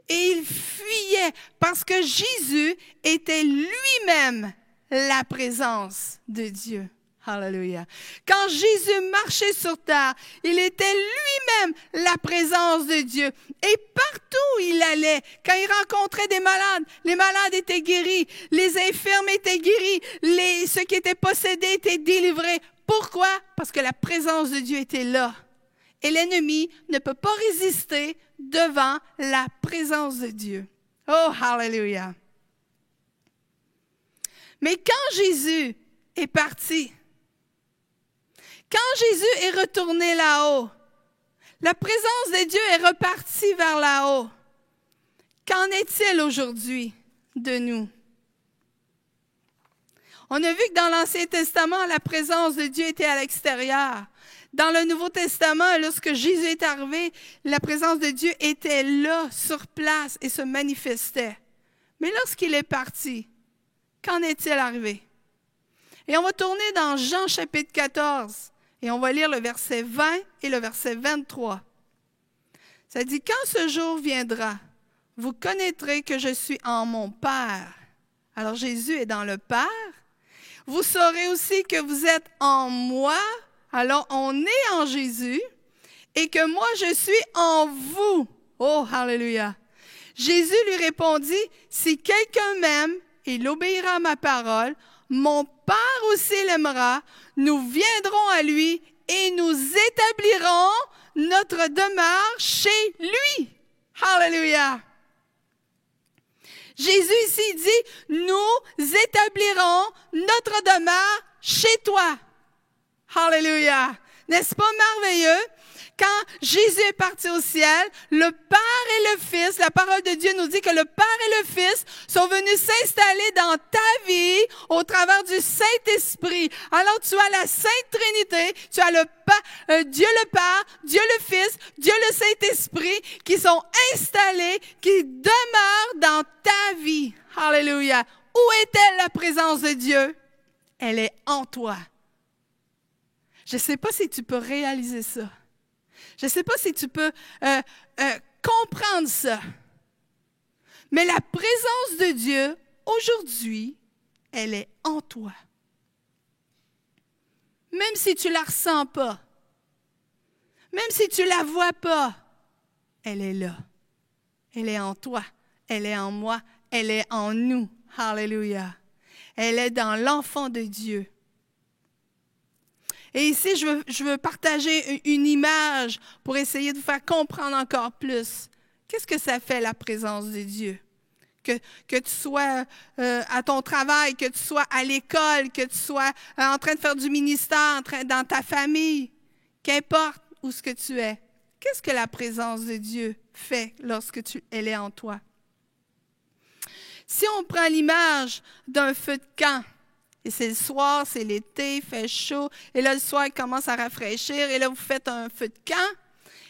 L: Et ils fuyaient parce que Jésus était lui-même la présence de Dieu. Alléluia. Quand Jésus marchait sur terre, il était lui-même la présence de Dieu. Et partout où il allait, quand il rencontrait des malades, les malades étaient guéris, les infirmes étaient guéris, ceux qui étaient possédés étaient délivrés. Pourquoi? Parce que la présence de Dieu était là. Et l'ennemi ne peut pas résister devant la présence de Dieu. Oh, hallelujah. Mais quand Jésus est parti, quand Jésus est retourné là-haut, la présence de Dieu est repartie vers là-haut. Qu'en est-il aujourd'hui de nous? On a vu que dans l'Ancien Testament, la présence de Dieu était à l'extérieur. Dans le Nouveau Testament, lorsque Jésus est arrivé, la présence de Dieu était là, sur place, et se manifestait. Mais lorsqu'il est parti, qu'en est-il arrivé? Et on va tourner dans Jean chapitre 14, et on va lire le verset 20 et le verset 23. Ça dit, « Quand ce jour viendra, vous connaîtrez que je suis en mon Père. » Alors Jésus est dans le Père. « Vous saurez aussi que vous êtes en moi. » Alors on est en Jésus. « Et que moi je suis en vous. » Oh, hallelujah. Jésus lui répondit, « Si quelqu'un m'aime, il obéira à ma parole. Mon Père aussi l'aimera. Nous viendrons à lui et nous établirons notre demeure chez lui. » Hallelujah. Jésus ici dit, nous établirons notre demeure chez toi. Hallelujah. N'est-ce pas merveilleux? Quand Jésus est parti au ciel, le Père et le Fils, la parole de Dieu nous dit que le Père et le Fils sont venus s'installer dans ta vie au travers du Saint-Esprit. Alors tu as la Sainte Trinité, tu as Dieu le Père, Dieu le Fils, Dieu le Saint-Esprit qui sont installés, qui demeurent dans ta vie. Alléluia. Où est-elle la présence de Dieu? Elle est en toi. Je ne sais pas si tu peux réaliser ça. Je ne sais pas si tu peux comprendre ça. Mais la présence de Dieu, aujourd'hui, elle est en toi. Même si tu ne la ressens pas, même si tu ne la vois pas, elle est là. Elle est en toi, elle est en moi, elle est en nous. Alléluia. Elle est dans l'enfant de Dieu. Et ici, je veux partager une image pour essayer de vous faire comprendre encore plus. Qu'est-ce que ça fait, la présence de Dieu? Que tu sois à ton travail, que tu sois à l'école, que tu sois en train de faire du ministère, dans ta famille, qu'importe où ce que tu es. Qu'est-ce que la présence de Dieu fait lorsque elle est en toi? Si on prend l'image d'un feu de camp, et c'est le soir, c'est l'été, il fait chaud, et là, le soir, il commence à rafraîchir, et là, vous faites un feu de camp,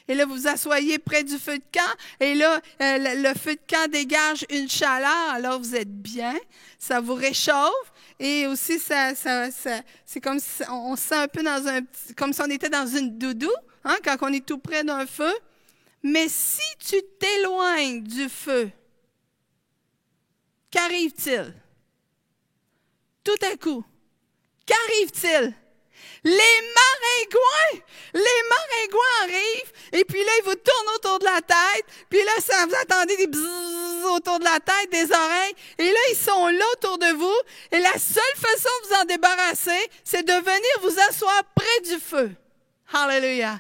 L: et là, vous vous asseyez près du feu de camp, et là, le feu de camp dégage une chaleur, alors vous êtes bien, ça vous réchauffe, et aussi, c'est comme si on se sent un peu comme si on était dans une doudou, hein, quand on est tout près d'un feu. Mais si tu t'éloignes du feu, qu'arrive-t-il? Tout à coup, qu'arrive-t-il? Les maringouins arrivent, et puis là, ils vous tournent autour de la tête, puis là, vous entendez des bzzz autour de la tête, des oreilles, et là, ils sont là autour de vous, et la seule façon de vous en débarrasser, c'est de venir vous asseoir près du feu. Alléluia.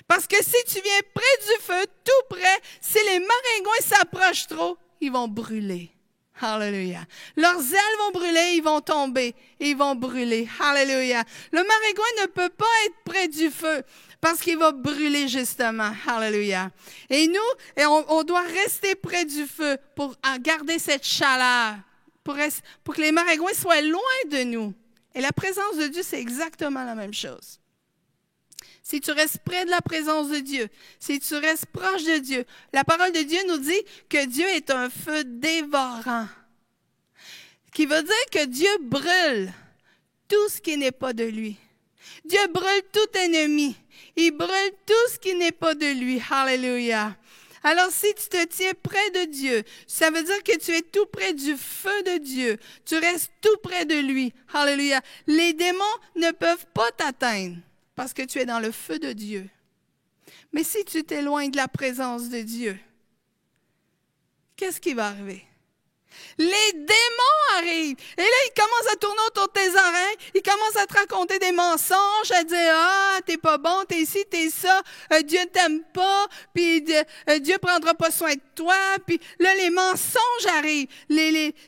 L: Parce que si tu viens près du feu, tout près, si les maringouins s'approchent trop, ils vont brûler. Alléluia. Leurs ailes vont brûler, ils vont tomber, et ils vont brûler. Alléluia. Le maringouin ne peut pas être près du feu parce qu'il va brûler justement. Alléluia. Et nous, on doit rester près du feu pour garder cette chaleur, pour que les maringouins soient loin de nous. Et la présence de Dieu, c'est exactement la même chose. Si tu restes près de la présence de Dieu, si tu restes proche de Dieu, la parole de Dieu nous dit que Dieu est un feu dévorant. Qui veut dire que Dieu brûle tout ce qui n'est pas de lui. Dieu brûle tout ennemi. Il brûle tout ce qui n'est pas de lui. Alléluia. Alors, si tu te tiens près de Dieu, ça veut dire que tu es tout près du feu de Dieu. Tu restes tout près de lui. Alléluia. Les démons ne peuvent pas t'atteindre parce que tu es dans le feu de Dieu. Mais si tu t'éloignes de la présence de Dieu, qu'est-ce qui va arriver? Les démons arrivent. Et là, ils commencent à tourner autour de tes oreilles. Ils commencent à te raconter des mensonges, à dire « Ah, t'es pas bon, t'es ci, t'es ça. Dieu t'aime pas. Puis Dieu prendra pas soin de toi. » Puis là, les mensonges arrivent.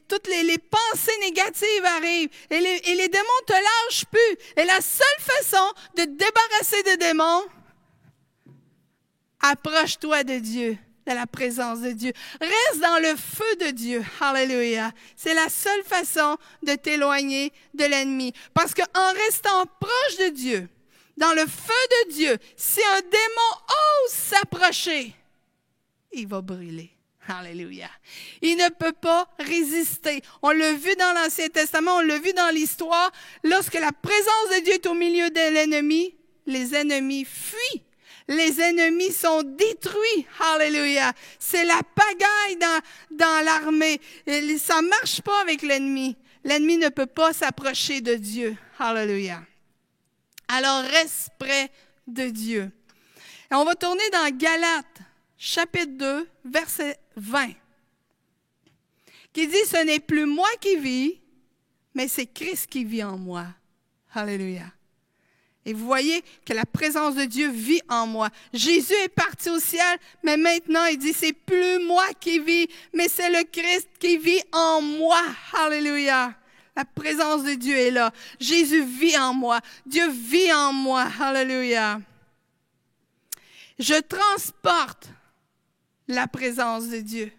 L: Toutes les pensées négatives arrivent. Et les démons te lâchent plus. Et la seule façon de te débarrasser des démons, approche-toi de Dieu. De la présence de Dieu. Reste dans le feu de Dieu. Alléluia. C'est la seule façon de t'éloigner de l'ennemi. Parce qu'en restant proche de Dieu, dans le feu de Dieu, si un démon ose s'approcher, il va brûler. Alléluia. Il ne peut pas résister. On l'a vu dans l'Ancien Testament, on l'a vu dans l'histoire. Lorsque la présence de Dieu est au milieu de l'ennemi, les ennemis fuient. Les ennemis sont détruits. Alléluia. C'est la pagaille dans l'armée. Ça ne marche pas avec l'ennemi. L'ennemi ne peut pas s'approcher de Dieu. Alléluia. Alors, reste près de Dieu. Et on va tourner dans Galates, chapitre 2, verset 20, qui dit, « Ce n'est plus moi qui vis, mais c'est Christ qui vit en moi. » Alléluia. Et vous voyez que la présence de Dieu vit en moi. Jésus est parti au ciel, mais maintenant, il dit, c'est plus moi qui vis, mais c'est le Christ qui vit en moi. Alléluia. La présence de Dieu est là. Jésus vit en moi. Dieu vit en moi. Alléluia. Je transporte la présence de Dieu.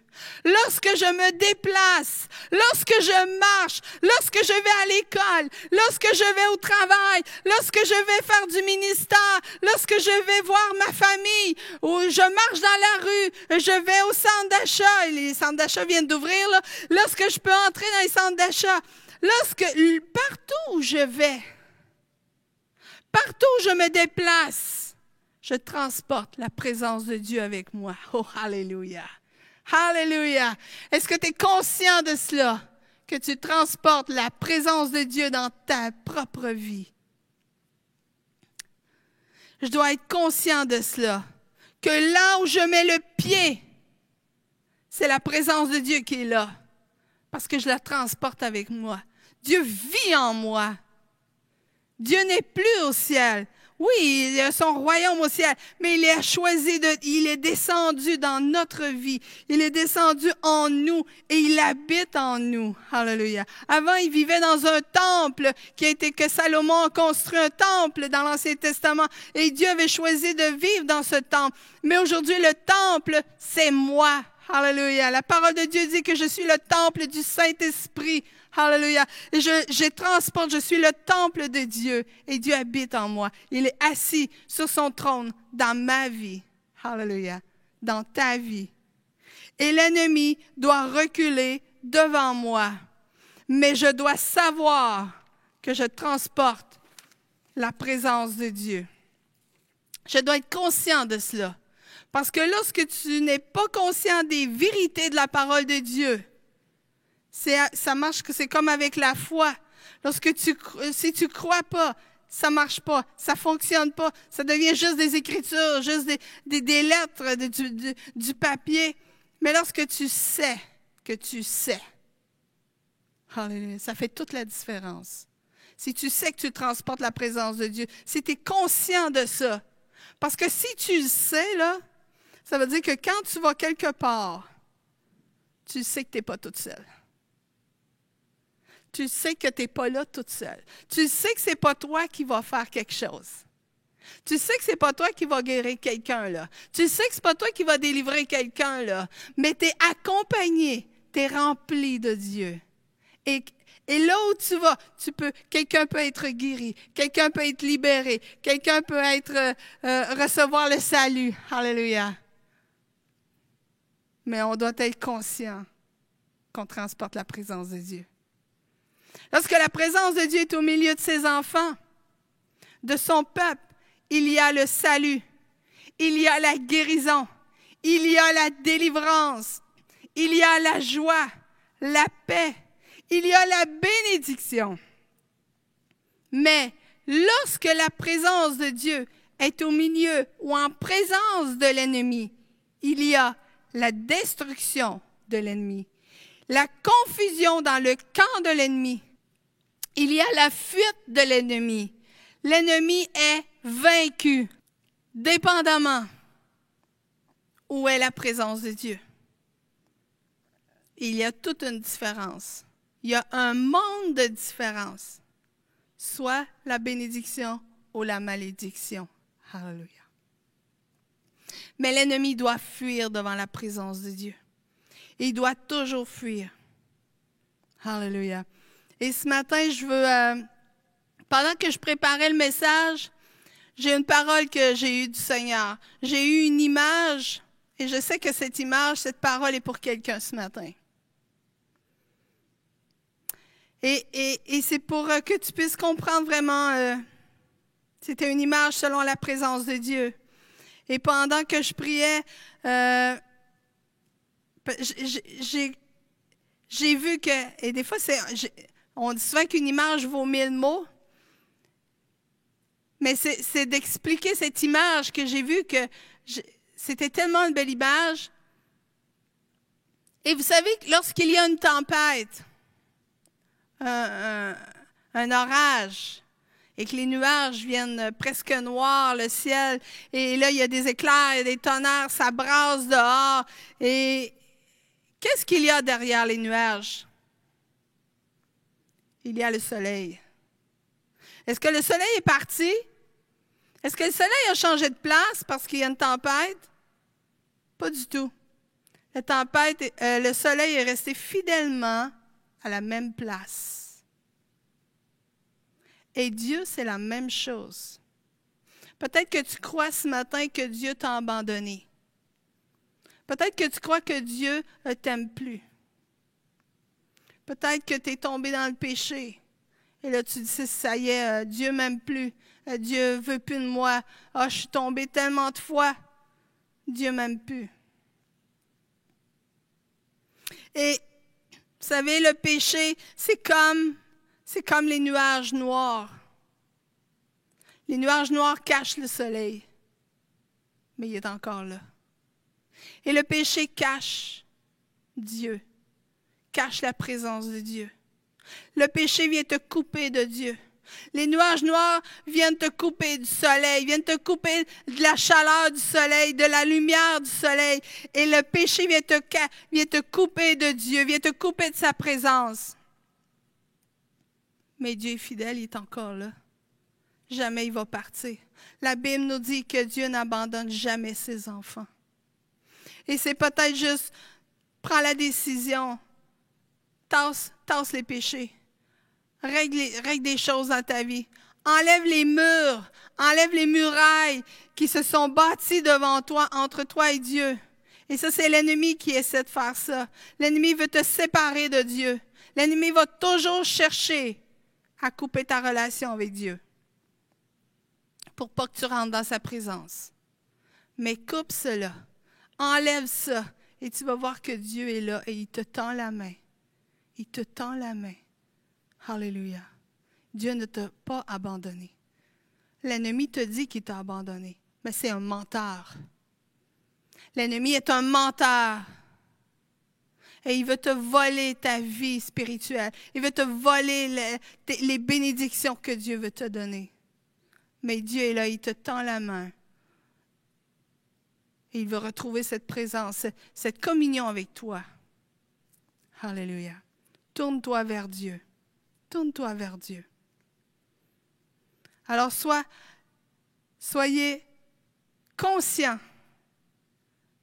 L: Lorsque je me déplace, lorsque je marche, lorsque je vais à l'école, lorsque je vais au travail, lorsque je vais faire du ministère, lorsque je vais voir ma famille, ou je marche dans la rue, je vais au centre d'achat, les centres d'achat viennent d'ouvrir, là, lorsque je peux entrer dans les centres d'achat, partout où je vais, Partout où je me déplace, je transporte la présence de Dieu avec moi. Oh, alléluia! Alléluia! Est-ce que tu es conscient de cela? Que tu transportes la présence de Dieu dans ta propre vie? Je dois être conscient de cela. Que là où je mets le pied, c'est la présence de Dieu qui est là. Parce que je la transporte avec moi. Dieu vit en moi. Dieu n'est plus au ciel. Oui, il a son royaume au ciel, mais il a choisi il est descendu dans notre vie. Il est descendu en nous et il habite en nous. Alléluia. Avant, il vivait dans un temple que Salomon a construit un temple dans l'Ancien Testament et Dieu avait choisi de vivre dans ce temple. Mais aujourd'hui, le temple, c'est moi. Alléluia. La parole de Dieu dit que je suis le temple du Saint-Esprit. Alléluia. Et je transporte, je suis le temple de Dieu et Dieu habite en moi. Il est assis sur son trône dans ma vie. Alléluia. Dans ta vie. Et l'ennemi doit reculer devant moi. Mais je dois savoir que je transporte la présence de Dieu. Je dois être conscient de cela. Parce que lorsque tu n'es pas conscient des vérités de la parole de Dieu, ça marche, c'est comme avec la foi. Si tu crois pas, ça marche pas, ça fonctionne pas, ça devient juste des écritures, juste des lettres, du papier. Mais lorsque tu sais que tu sais, hallelujah, ça fait toute la différence. Si tu sais que tu transportes la présence de Dieu, si tu es conscient de ça. Parce que si tu le sais, là, ça veut dire que quand tu vas quelque part, tu sais que tu n'es pas toute seule. Tu sais que tu n'es pas là toute seule. Tu sais que ce n'est pas toi qui vas faire quelque chose. Tu sais que ce n'est pas toi qui vas guérir quelqu'un, là. Tu sais que ce n'est pas toi qui vas délivrer quelqu'un, là. Mais tu es accompagné, tu es rempli de Dieu. Et là où tu vas, quelqu'un peut être guéri, quelqu'un peut être libéré, quelqu'un peut recevoir le salut. Alléluia. Mais on doit être conscient qu'on transporte la présence de Dieu. Lorsque la présence de Dieu est au milieu de ses enfants, de son peuple, il y a le salut, il y a la guérison, il y a la délivrance, il y a la joie, la paix, il y a la bénédiction. Mais lorsque la présence de Dieu est au milieu ou en présence de l'ennemi, il y a la destruction de l'ennemi, la confusion dans le camp de l'ennemi. Il y a la fuite de l'ennemi. L'ennemi est vaincu, dépendamment où est la présence de Dieu. Il y a toute une différence. Il y a un monde de différence. Soit la bénédiction ou la malédiction. Alléluia. Mais l'ennemi doit fuir devant la présence de Dieu. Il doit toujours fuir. Alléluia. Et ce matin, pendant que je préparais le message, j'ai une parole que j'ai eue du Seigneur. J'ai eu une image, et je sais que cette image, cette parole est pour quelqu'un ce matin. Et c'est pour que tu puisses comprendre vraiment, c'était une image selon la présence de Dieu. Et pendant que je priais, j'ai vu que, et des fois, on dit souvent qu'une image vaut 1000 mots, mais c'est d'expliquer cette image que j'ai vue que c'était tellement une belle image. Et vous savez que lorsqu'il y a une tempête, un orage, et que les nuages viennent presque noirs, le ciel, et là, il y a des éclairs, il y a des tonnerres, ça brasse dehors. Et qu'est-ce qu'il y a derrière les nuages? Il y a le soleil. Est-ce que le soleil est parti? Est-ce que le soleil a changé de place parce qu'il y a une tempête? Pas du tout. Le soleil est resté fidèlement à la même place. Et Dieu, c'est la même chose. Peut-être que tu crois ce matin que Dieu t'a abandonné. Peut-être que tu crois que Dieu ne t'aime plus. Peut-être que tu es tombé dans le péché. Et là, tu dis, ça y est, Dieu ne m'aime plus. Dieu veut plus de moi. Ah, je suis tombée tellement de fois. Dieu m'aime plus. Et vous savez, le péché, c'est comme les nuages noirs. Les nuages noirs cachent le soleil, mais il est encore là. Et le péché cache Dieu, cache la présence de Dieu. Le péché vient te couper de Dieu. Les nuages noirs viennent te couper du soleil, viennent te couper de la chaleur du soleil, de la lumière du soleil. Et le péché vient te couper de Dieu, vient te couper de sa présence. Mais Dieu est fidèle, il est encore là. Jamais il va partir. La Bible nous dit que Dieu n'abandonne jamais ses enfants. Et c'est peut-être juste, prends la décision, tasse les péchés. Règle des choses dans ta vie. Enlève les murs, enlève les murailles qui se sont bâties devant toi, entre toi et Dieu. Et ça, c'est l'ennemi qui essaie de faire ça. L'ennemi veut te séparer de Dieu. L'ennemi va toujours chercher à couper ta relation avec Dieu pour pas que tu rentres dans sa présence. Mais coupe cela, enlève ça, et tu vas voir que Dieu est là et il te tend la main. Il te tend la main. Alléluia. Dieu ne t'a pas abandonné. L'ennemi te dit qu'il t'a abandonné, mais c'est un menteur. L'ennemi est un menteur. Et il veut te voler ta vie spirituelle. Il veut te voler les bénédictions que Dieu veut te donner. Mais Dieu est là, il te tend la main. Et il veut retrouver cette présence, cette communion avec toi. Alléluia. Tourne-toi vers Dieu. Tourne-toi vers Dieu. Alors, soyez conscients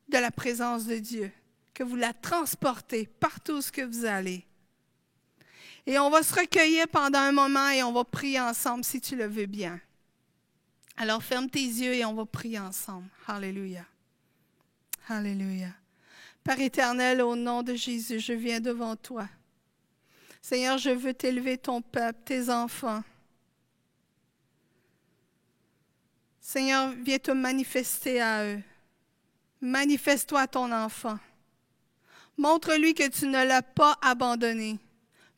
L: de la présence de Dieu, que vous la transportez partout où que vous allez. Et on va se recueillir pendant un moment et on va prier ensemble si tu le veux bien. Alors, ferme tes yeux et on va prier ensemble. Alléluia. Alléluia. Père éternel, au nom de Jésus, je viens devant toi. Seigneur, je veux t'élever ton peuple, tes enfants. Seigneur, viens te manifester à eux. Manifeste-toi à ton enfant. Montre-lui que tu ne l'as pas abandonné,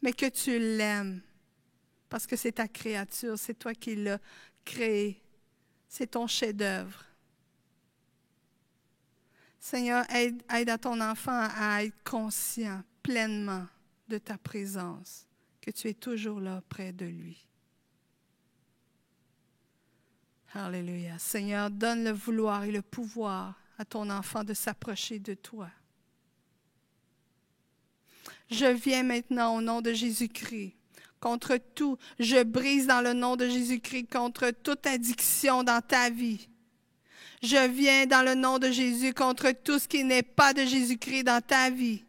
L: mais que tu l'aimes. Parce que c'est ta créature, c'est toi qui l'as créé. C'est ton chef-d'œuvre. Seigneur, aide à ton enfant à être conscient pleinement de ta présence, que tu es toujours là près de lui. Alléluia. Seigneur, donne le vouloir et le pouvoir à ton enfant de s'approcher de toi. Je viens maintenant au nom de Jésus-Christ. Contre tout, je brise dans le nom de Jésus-Christ contre toute addiction dans ta vie. Je viens dans le nom de Jésus contre tout ce qui n'est pas de Jésus-Christ dans ta vie.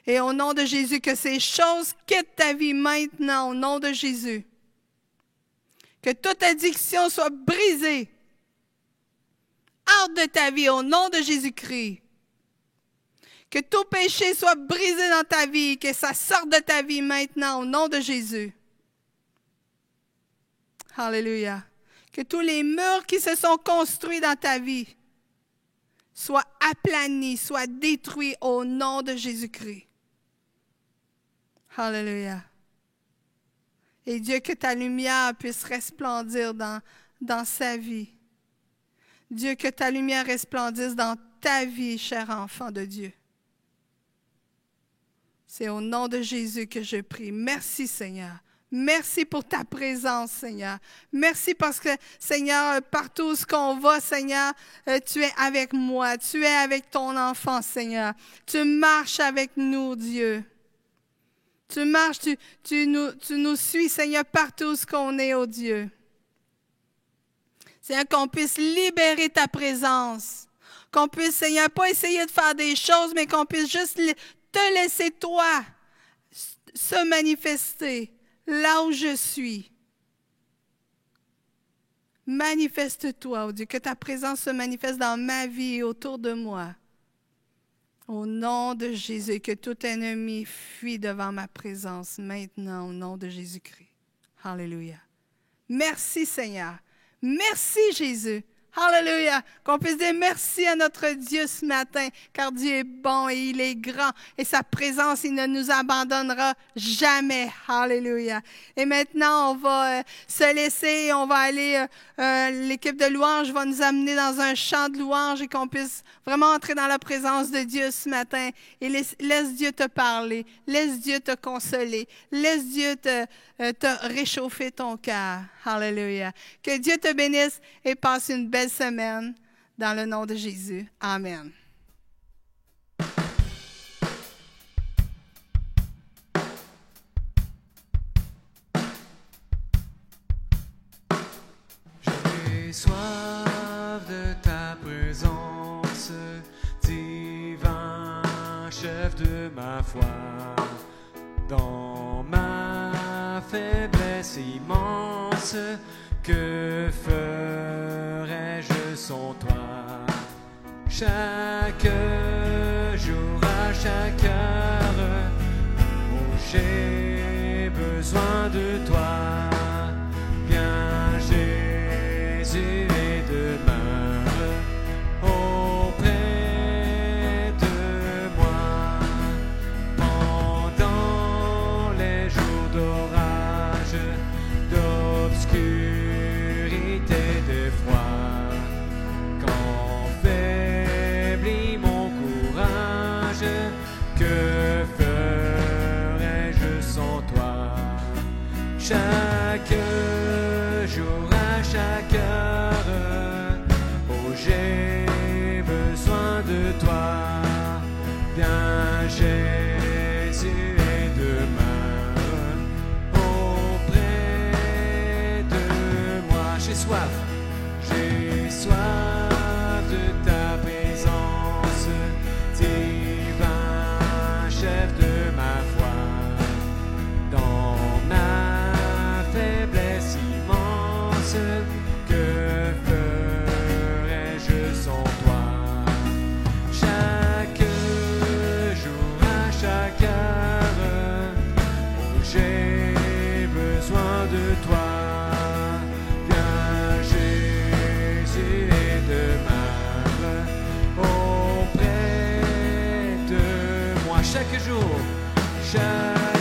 L: Et au nom de Jésus, que ces choses quittent ta vie maintenant, au nom de Jésus. Que toute addiction soit brisée. Hors de ta vie, au nom de Jésus-Christ. Que tout péché soit brisé dans ta vie, que ça sorte de ta vie maintenant, au nom de Jésus. Alléluia. Que tous les murs qui se sont construits dans ta vie soient aplanis, soient détruits au nom de Jésus-Christ. Alléluia. Et Dieu, que ta lumière puisse resplendir dans sa vie. Dieu, que ta lumière resplendisse dans ta vie, cher enfant de Dieu. C'est au nom de Jésus que je prie. Merci, Seigneur. Merci pour ta présence, Seigneur. Merci parce que, Seigneur, partout où qu'on va, Seigneur, tu es avec moi. Tu es avec ton enfant, Seigneur. Tu marches avec nous, Dieu. Tu marches, tu nous suis, Seigneur, partout où qu'on est, oh Dieu. Seigneur, qu'on puisse libérer ta présence. Qu'on puisse, Seigneur, pas essayer de faire des choses, mais qu'on puisse juste te laisser, toi, se manifester là où je suis. Manifeste-toi, oh Dieu, que ta présence se manifeste dans ma vie et autour de moi. Au nom de Jésus, que tout ennemi fuit devant ma présence maintenant, au nom de Jésus-Christ. Alléluia. Merci, Seigneur. Merci, Jésus. Alléluia. Qu'on puisse dire merci à notre Dieu ce matin, car Dieu est bon et il est grand. Et sa présence, il ne nous abandonnera jamais. Alléluia. Et maintenant, on va se laisser, on va aller, l'équipe de louange va nous amener dans un chant de louange et qu'on puisse vraiment entrer dans la présence de Dieu ce matin. Et laisse Dieu te parler, laisse Dieu te consoler, laisse Dieu te réchauffer ton cœur. Alléluia. Que Dieu te bénisse et passe une belle semaine dans le nom de Jésus. Amen.
K: J'ai soif de ta présence, divin chef de ma foi. Dans ma faiblesse immense, que ferais-je sans toi? Chaque jour, à chaque heure, oh, j'ai besoin de toi. Viens Jésus et demeure auprès de moi. Pendant les jours d'orage, d'obscurité, de froid, quand faiblit mon courage, que ferais-je sans toi? Chaque jour, à chaque heure, oh, j'ai besoin de toi. Viens Jésus et demeure auprès de moi. J'ai soif de ta présence, divin chef de ma foi. Dans ma faiblesse immense, que ferais-je sans toi? Chaque jour, à chaque heure, oh, j'ai besoin de toi. Viens Jésus et demeure auprès de moi. Chaque jour, chaque